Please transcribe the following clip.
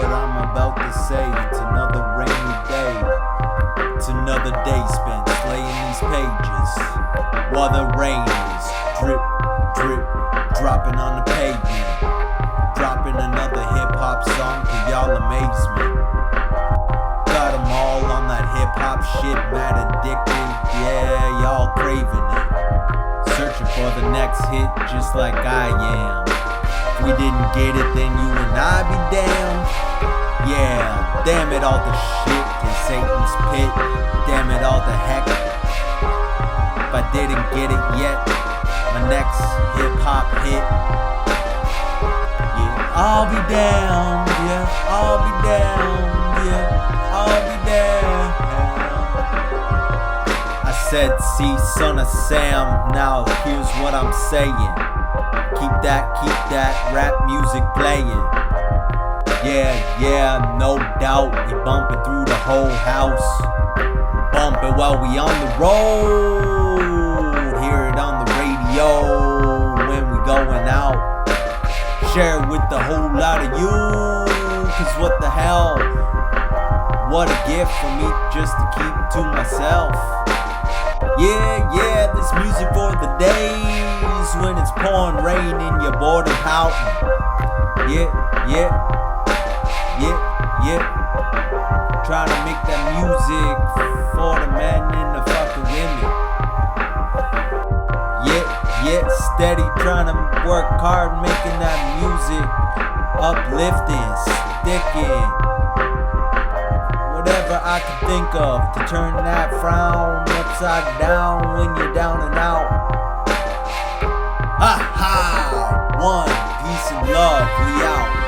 what I'm about to say. It's another rainy day. It's another day spent slaying these pages while the rain is drip, drip, dropping on the pavement. Dropping another hip-hop song to y'all amazement. Got 'em all on that hip-hop shit, mad addicted. Yeah, y'all craving it. Searching for the next hit just like I am. If we didn't get it, then you and I be damned. Yeah, damn it all the shit in Satan's pit. Damn it all the heck. If I didn't get it yet, my next hip-hop hit. Yeah, I'll be down. Yeah, I'll be down. Yeah, I'll be down. I said, see, son of Sam, now here's what I'm saying. Keep that rap music playing. Yeah, no doubt, we bumping through the whole house. Bumping while we on the road. Hear it on the radio when we going out. Share it with a whole lot of you, cause what the hell? What a gift for me just to keep to myself. Yeah, this music for the days when it's pouring rain and you're bored and pouting. Yeah. Trying to make that music for the men and the fucking women. Yeah, steady trying to work hard making that music uplifting, sticking. Whatever I can think of to turn that frown upside down when you're down and out. Ha! One, peace and love, we out.